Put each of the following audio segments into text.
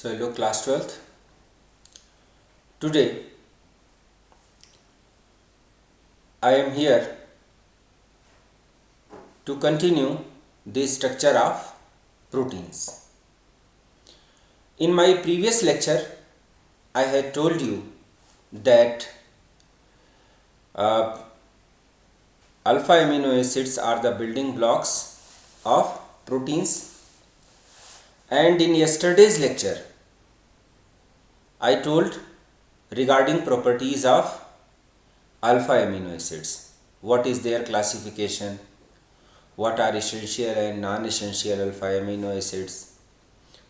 So hello class 12th. Today I am here to continue the structure of proteins. In my previous lecture I had told you that alpha amino acids are the building blocks of proteins, and in yesterday's lecture I told regarding properties of alpha amino acids. What is their classification? What are essential and non-essential alpha amino acids?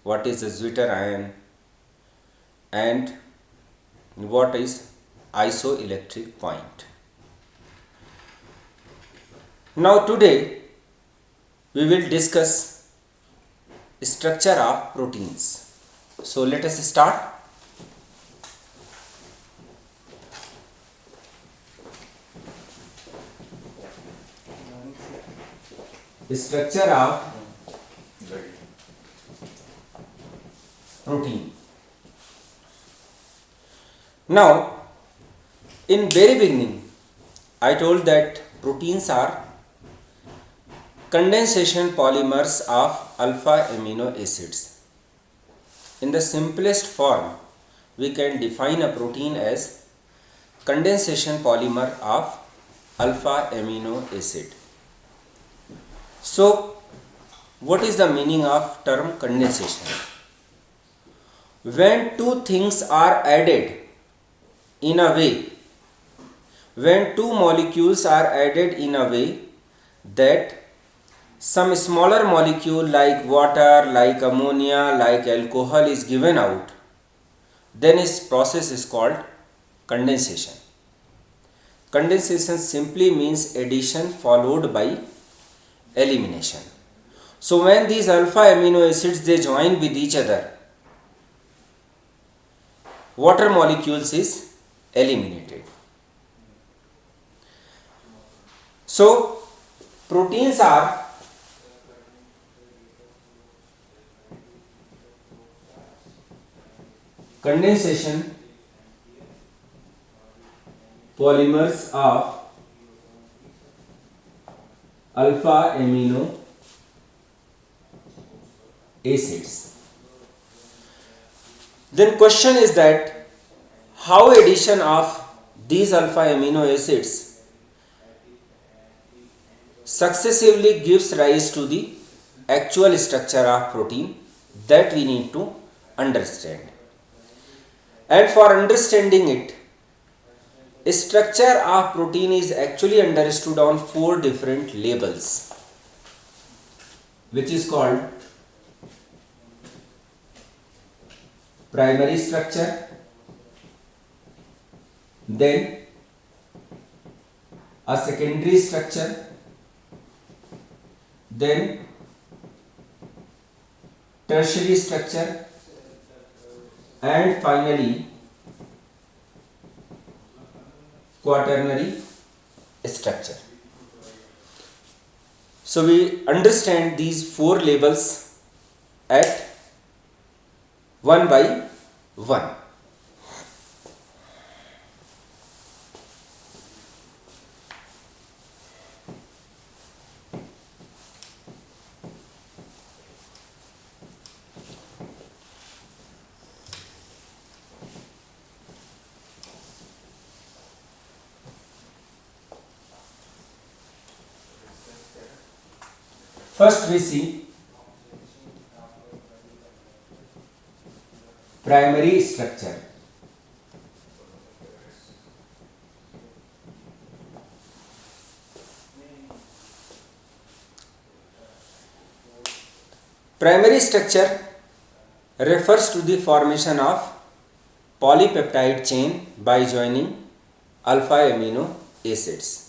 What is the Zwitter ion? And what is isoelectric point? Now today we will discuss structure of proteins. So let us start. Structure of protein. Now, in very beginning, I told that proteins are condensation polymers of alpha amino acids. In the simplest form, we can define a protein as condensation polymer of alpha amino acid. So, what is the meaning of term condensation? When two things are added in a way, when two molecules are added in a way that some smaller molecule like water, like ammonia, like alcohol is given out, then its process is called condensation. Condensation simply means addition followed by elimination. So when these alpha amino acids they join with each other, water molecules is eliminated. So proteins are condensation polymers of alpha amino acids. Then question is that how addition of these alpha amino acids successively gives rise to the actual structure of protein, that we need to understand. And for understanding it, structure of protein is actually understood on 4 different labels, which is called primary structure, then a secondary structure, then tertiary structure, and finally quaternary structure. So we understand these 4 labels at one by one. First we see primary structure. Primary structure refers to the formation of polypeptide chain by joining alpha amino acids.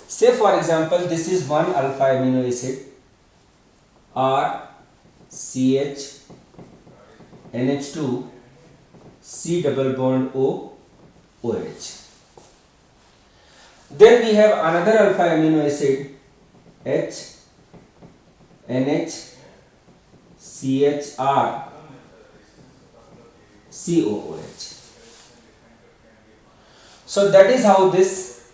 Say for example, this is one alpha amino acid R CH NH2 C double bond O OH. Then we have another alpha amino acid H NH CHR COOH. So that is how this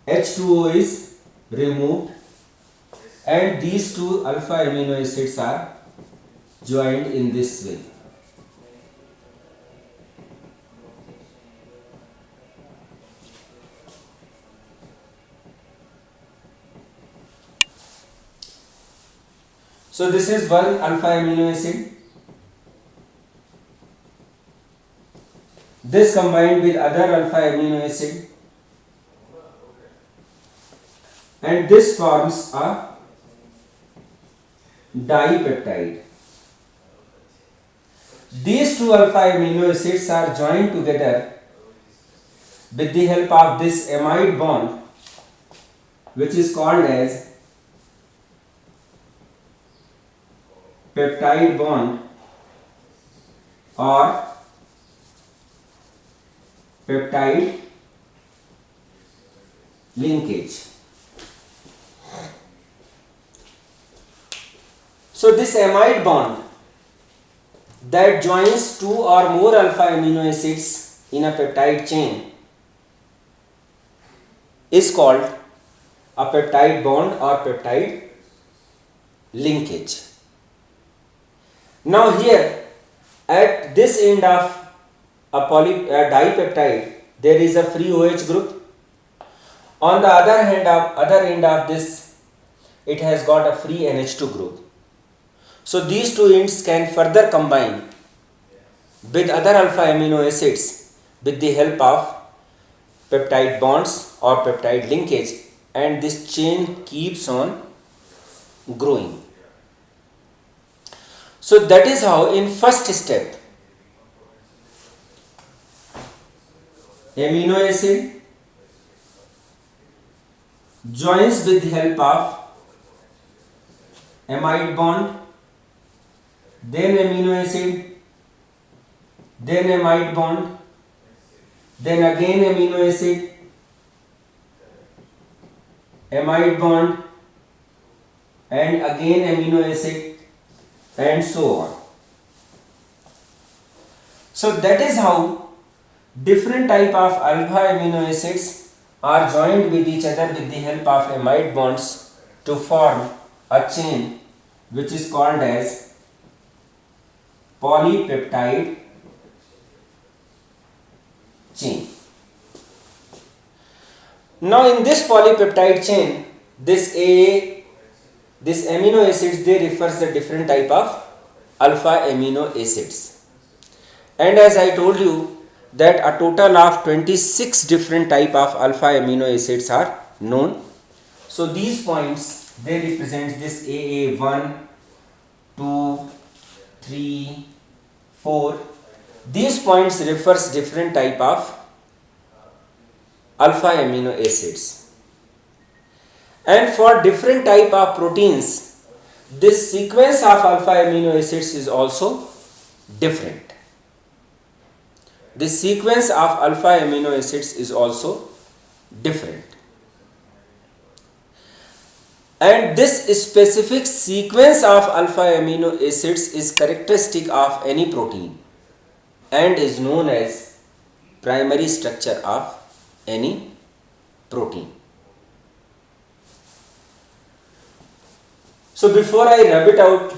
H2O is removed and these two alpha amino acids are joined in this way. So this is one alpha amino acid. This combined with other alpha amino acid and this forms a dipeptide. These two alpha amino acids are joined together with the help of this amide bond, which is called as peptide bond or peptide linkage. So this amide bond that joins two or more alpha amino acids in a peptide chain is called a peptide bond or peptide linkage. Now here at this end of a dipeptide there is a free OH group. On the other end of this it has got a free NH2 group. So these two ends can further combine with other alpha amino acids with the help of peptide bonds or peptide linkage, and this chain keeps on growing. So that is how in first step amino acid joins with the help of amide bond, then amino acid, then amide bond, then again amino acid, amide bond, and again amino acid, and so on. So that is how different type of alpha amino acids are joined with each other with the help of amide bonds to form a chain which is called as polypeptide chain. Now in this polypeptide chain, this amino acids, they refers the different type of alpha amino acids, and as I told you that a total of 26 different type of alpha amino acids are known. So these points, they represent this AA1, 2, 3, 4. These points refers different type of alpha amino acids. And for different type of proteins, this sequence of alpha amino acids is also different. This sequence of alpha amino acids is also different. And this specific sequence of alpha amino acids is characteristic of any protein and is known as primary structure of any protein. So before I rub it out,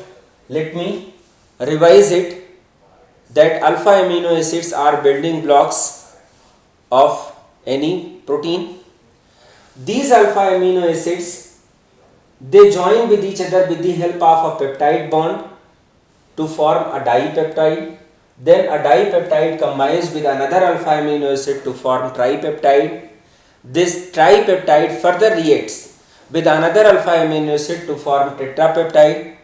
let me revise it that alpha amino acids are building blocks of any protein. These alpha amino acids, they join with each other with the help of a peptide bond to form a dipeptide. Then a dipeptide combines with another alpha amino acid to form tripeptide. This tripeptide further reacts with another alpha amino acid to form tetrapeptide,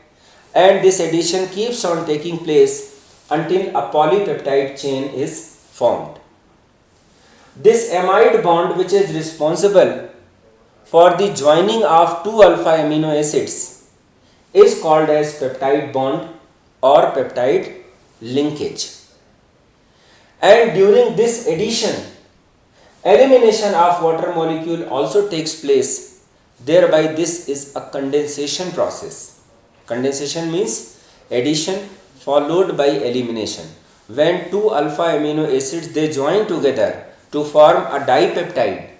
and this addition keeps on taking place until a polypeptide chain is formed. This amide bond, which is responsible for the joining of two alpha amino acids, is called as peptide bond or peptide linkage. And during this addition, elimination of water molecule also takes place. Thereby this is a condensation process. Condensation means addition followed by elimination. When two alpha amino acids they join together to form a dipeptide,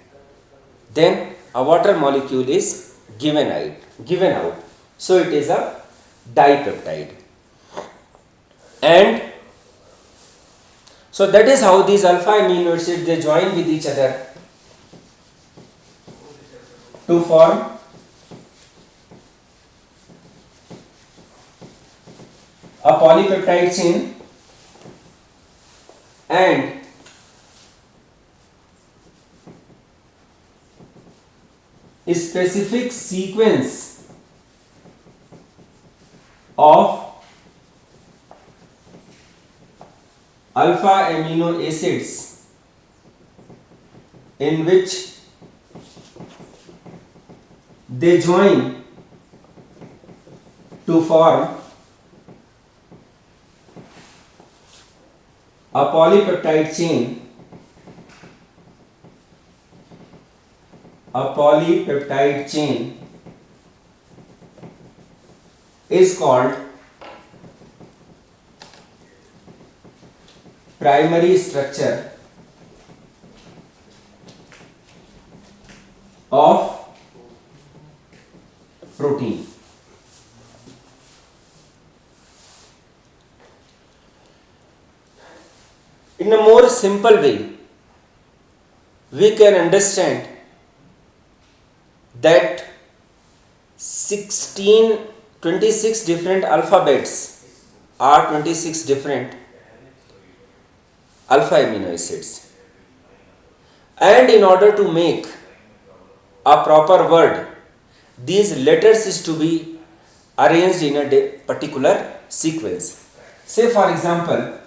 then a water molecule is given out. So it is a dipeptide. And so that is how these alpha amino acids they join with each other to form a polypeptide chain, and a specific sequence of alpha amino acids in which they join to form a polypeptide chain. A polypeptide chain is called primary structure of protein. In a more simple way, we can understand that 26 different alphabets are 26 different alpha amino acids, and in order to make a proper word, these letters is to be arranged in a particular sequence. Say for example,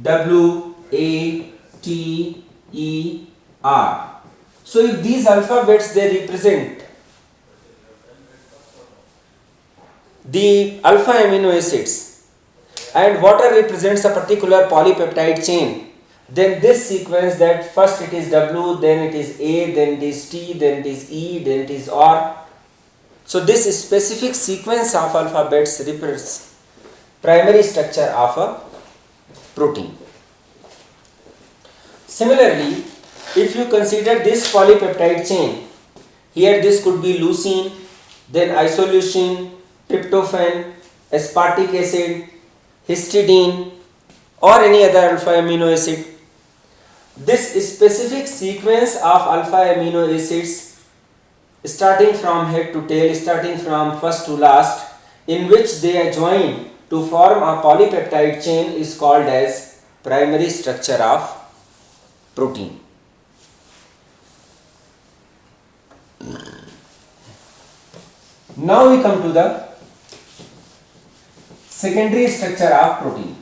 W, A, T, E, R. So if these alphabets they represent the alpha amino acids and water represents a particular polypeptide chain, then this sequence, that first it is W, then it is A, then it is T, then it is E, then it is R. So this specific sequence of alphabets represents primary structure of a protein. Similarly, if you consider this polypeptide chain, here this could be leucine, then isoleucine, tryptophan, aspartic acid, histidine, or any other alpha amino acid. This specific sequence of alpha amino acids, starting from head to tail, starting from first to last, in which they are joined to form a polypeptide chain, is called as primary structure of protein. Now we come to the secondary structure of protein.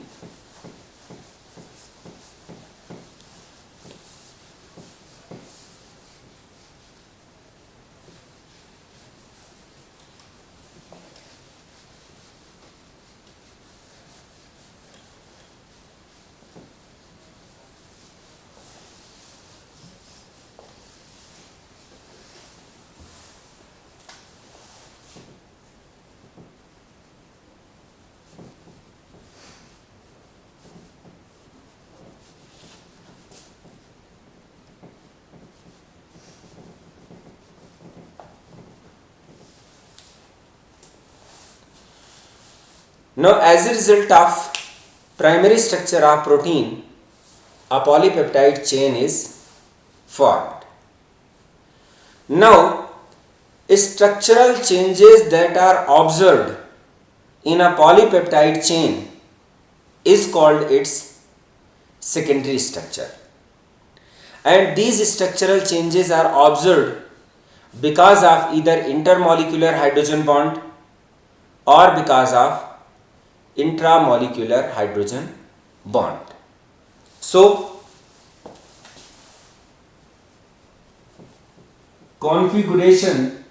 Now, as a result of primary structure of protein, a polypeptide chain is formed. Now, structural changes that are observed in a polypeptide chain is called its secondary structure. And these structural changes are observed because of either intermolecular hydrogen bond or because of intramolecular hydrogen bond. So, configuration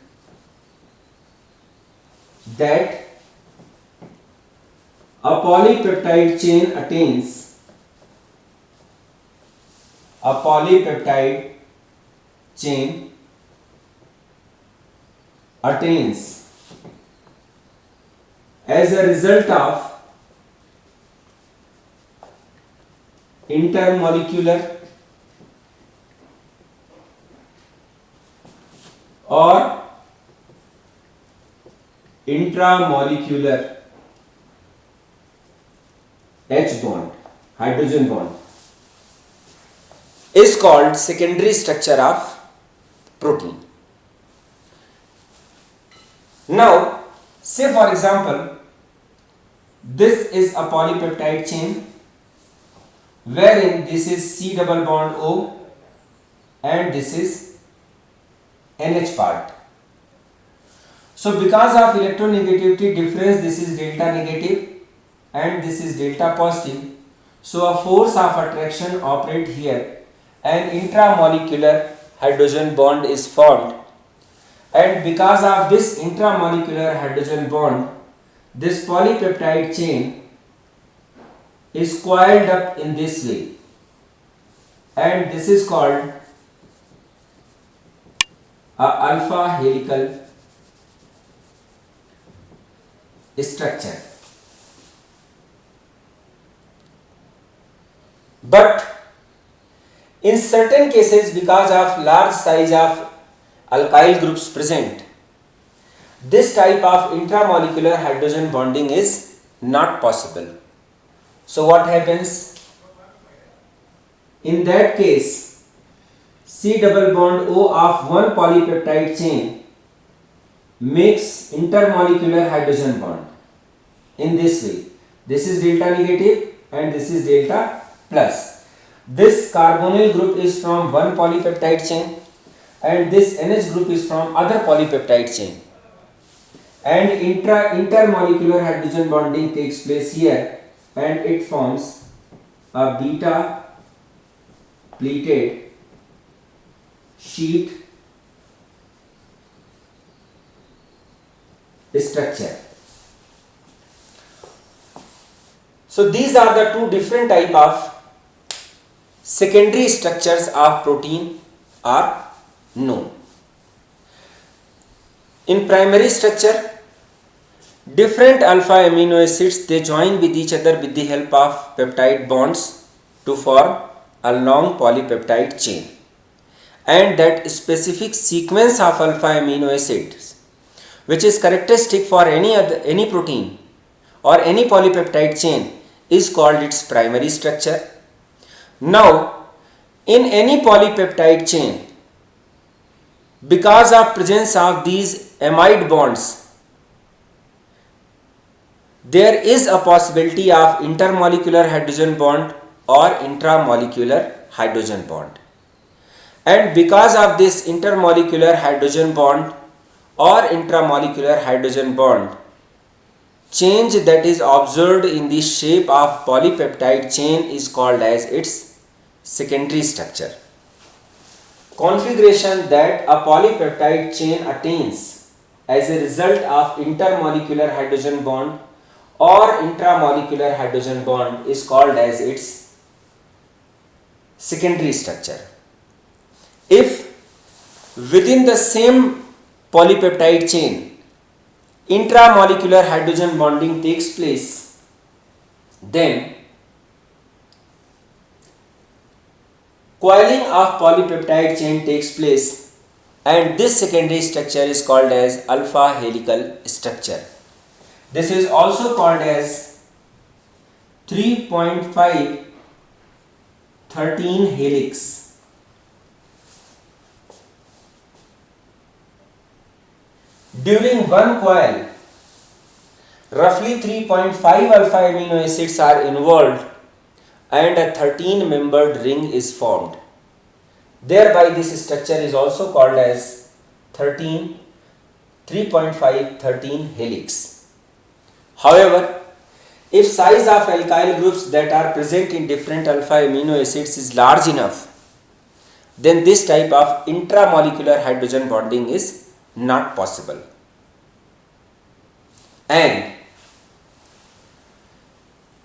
that a polypeptide chain attains, a polypeptide chain attains as a result of intermolecular or intramolecular H bond, hydrogen bond, is called secondary structure of protein. Now, say for example, this is a polypeptide chain wherein this is C double bond O and this is NH part. So because of electronegativity difference, this is delta negative and this is delta positive. So a force of attraction operates here and intramolecular hydrogen bond is formed, and because of this intramolecular hydrogen bond, this polypeptide chain is coiled up in this way, and this is called a alpha helical structure. But in certain cases, because of large size of alkyl groups present, this type of intramolecular hydrogen bonding is not possible. So what happens? In that case, C double bond O of one polypeptide chain makes intermolecular hydrogen bond in this way. This is delta negative and this is delta plus. This carbonyl group is from one polypeptide chain and this NH group is from other polypeptide chain, and intermolecular hydrogen bonding takes place here and it forms a beta pleated sheet structure. So these are the two different type of secondary structures of protein are known. In primary structure, different alpha amino acids, they join with each other with the help of peptide bonds to form a long polypeptide chain, and that specific sequence of alpha amino acids which is characteristic for any protein or any polypeptide chain is called its primary structure. Now, in any polypeptide chain, because of presence of these amide bonds, there is a possibility of intermolecular hydrogen bond or intramolecular hydrogen bond. And because of this intermolecular hydrogen bond or intramolecular hydrogen bond, change that is observed in the shape of polypeptide chain is called as its secondary structure. Configuration that a polypeptide chain attains as a result of intermolecular hydrogen bond or intramolecular hydrogen bond is called as its secondary structure. If within the same polypeptide chain intramolecular hydrogen bonding takes place, then coiling of polypeptide chain takes place, and this secondary structure is called as alpha helical structure. This is also called as 3.5 13 helix. During one coil, roughly 3.5 alpha amino acids are involved and a 13-membered ring is formed. Thereby this structure is also called as 3.5 13 helix. However, if size of alkyl groups that are present in different alpha amino acids is large enough, then this type of intramolecular hydrogen bonding is not possible. And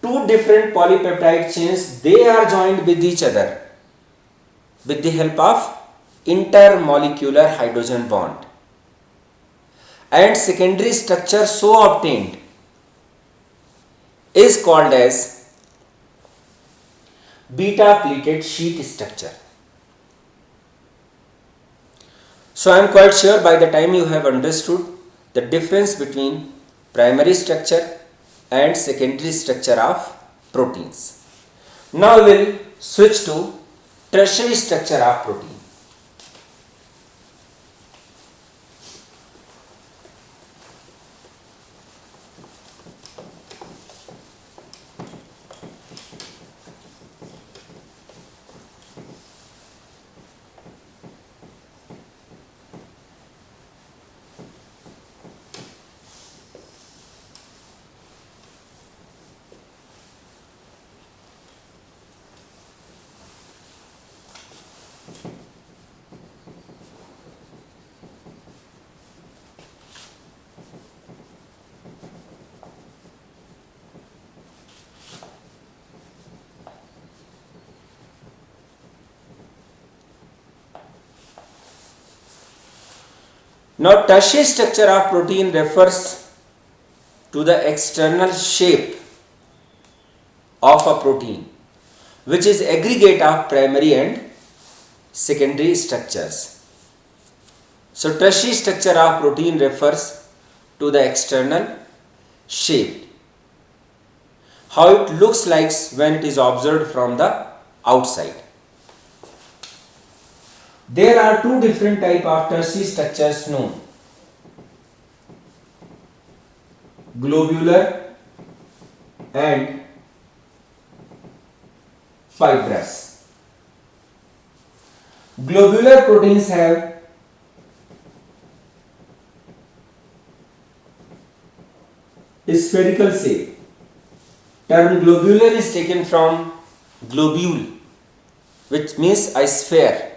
two different polypeptide chains, they are joined with each other with the help of intermolecular hydrogen bond, and secondary structure so obtained is called as beta pleated sheet structure. So I am quite sure by the time you have understood the difference between primary structure and secondary structure of proteins. Now we will switch to tertiary structure of protein. Now tertiary structure of protein refers to the external shape of a protein, which is aggregate of primary and secondary structures. So tertiary structure of protein refers to the external shape, how it looks like when it is observed from the outside. There are two different types of tertiary structures known: globular and fibrous. Globular proteins have a spherical shape. Term globular is taken from globule, which means a sphere,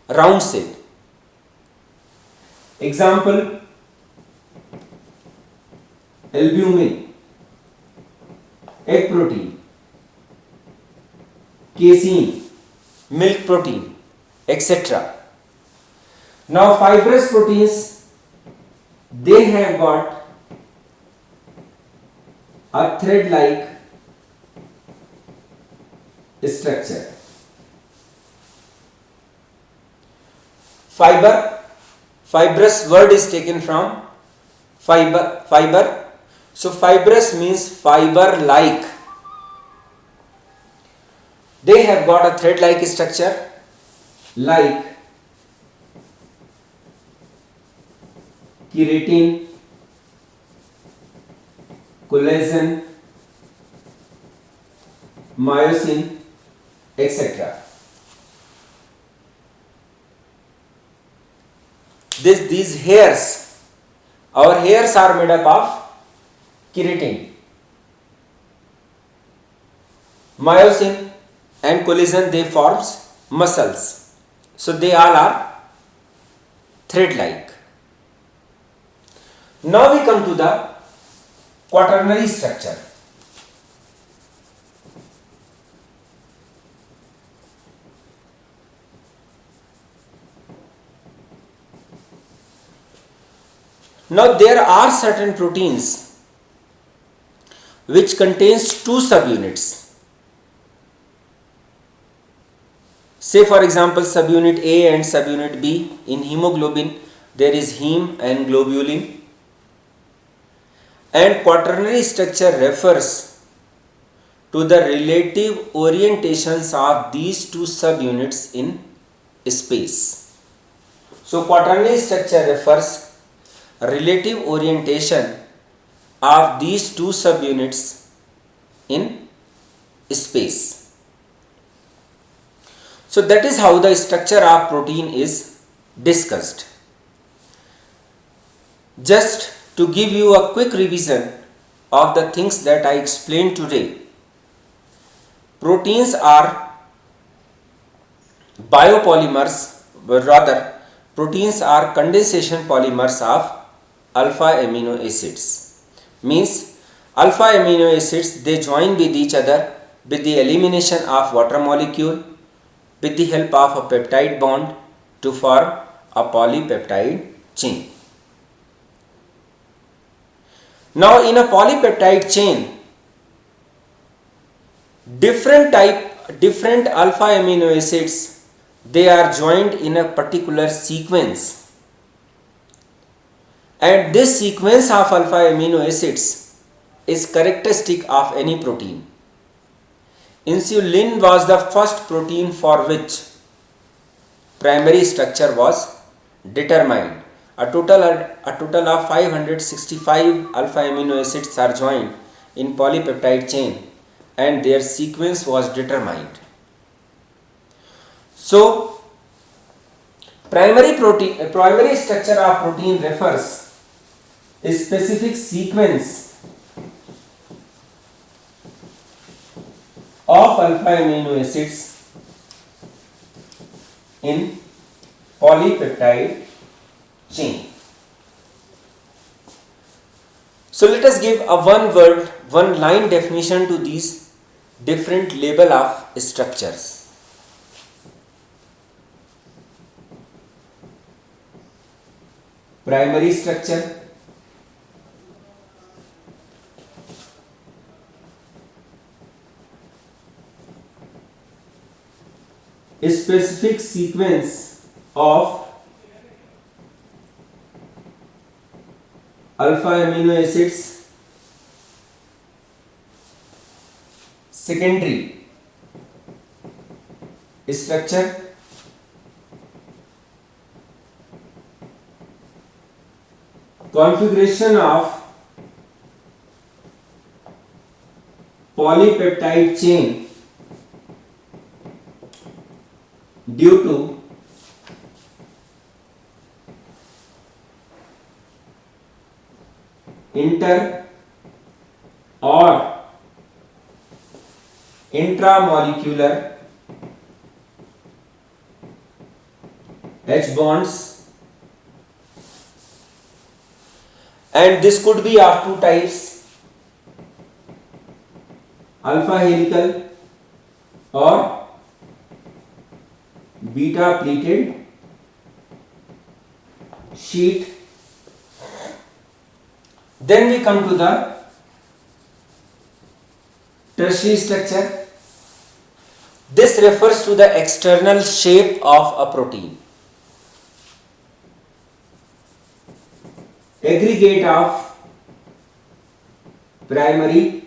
round shape. Example: albumin, egg protein, casein, milk protein, etc. Now fibrous proteins, they have got a thread-like structure. Fibrous word is taken from fiber. So fibrous means fiber-like. They have got a thread-like structure like keratin, collagen, myosin, etc. These hairs, our hairs are made up of keratin. Myosin and collagen, they forms muscles. So they all are thread-like. Now we come to the quaternary structure. Now there are certain proteins which contains two subunits. Say for example subunit A and subunit B. In hemoglobin there is heme and globulin. And quaternary structure refers to the relative orientations of these two subunits in space. So quaternary structure refers relative orientation of these two subunits in space. So that is how the structure of protein is discussed. Just to give you a quick revision of the things that I explained today, proteins are biopolymers, rather proteins are condensation polymers of alpha amino acids. Means alpha amino acids, they join with each other with the elimination of water molecule with the help of a peptide bond to form a polypeptide chain. Now in a polypeptide chain, different alpha amino acids, they are joined in a particular sequence, and this sequence of alpha amino acids is characteristic of any protein. Insulin was the first protein for which primary structure was determined. A total of 565 alpha amino acids are joined in polypeptide chain and their sequence was determined. So, primary structure of protein refers a specific sequence of alpha amino acids in polypeptide chain. So let us give a one line definition to these different label of structures. Primary structure, a specific sequence of alpha amino acids. Secondary structure, configuration of polypeptide chain due to inter or intramolecular H bonds, and this could be of two types, alpha helical or beta pleated sheet. Then we come to the tertiary structure. This refers to the external shape of a protein. Aggregate of primary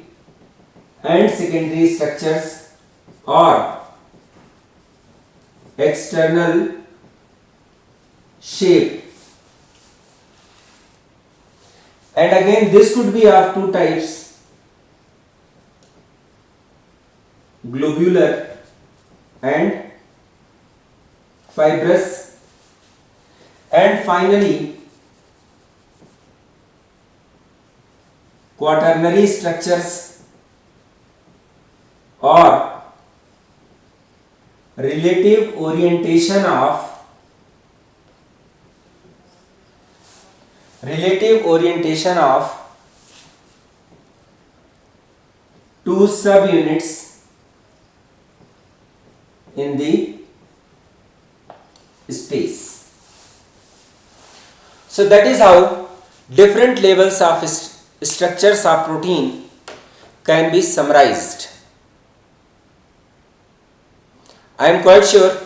and secondary structures or external shape, and again this could be of two types, globular and fibrous, and finally quaternary structures or relative orientation of two subunits in the space. So that is how different levels of structures of protein can be summarized. I am quite sure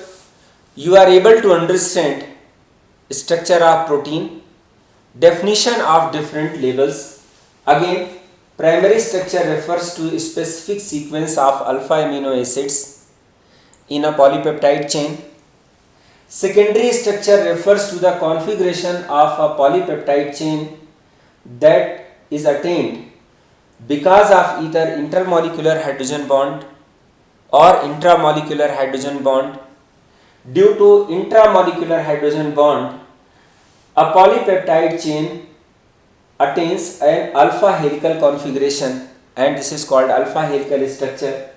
you are able to understand structure of protein, definition of different levels. Again, primary structure refers to a specific sequence of alpha amino acids in a polypeptide chain. Secondary structure refers to the configuration of a polypeptide chain that is attained because of either intermolecular hydrogen bond or intramolecular hydrogen bond. Due to intramolecular hydrogen bond, a polypeptide chain attains an alpha helical configuration, and this is called alpha helical structure,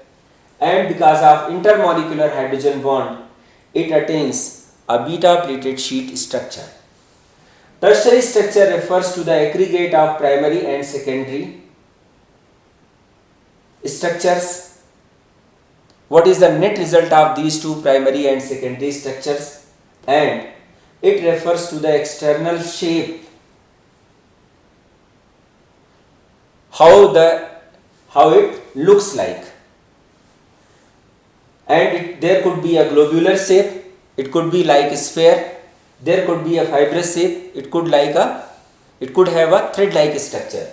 and because of intermolecular hydrogen bond, it attains a beta pleated sheet structure. Tertiary structure refers to the aggregate of primary and secondary structures. What is the net result of these two primary and secondary structures? And it refers to the external shape, how it looks like. and there could be a globular shape, it could be like a sphere, there could be a fibrous shape, it could have a thread like structure.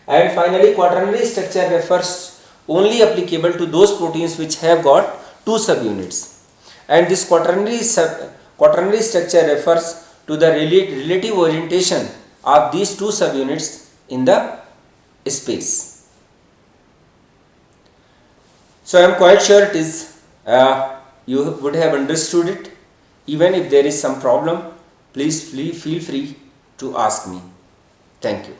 And finally, quaternary structure refers only applicable to those proteins which have got two subunits, and this quaternary structure refers to the relative orientation of these two subunits in the space. So I am quite sure it is you would have understood it. Even if there is some problem, please feel free to ask me. Thank you.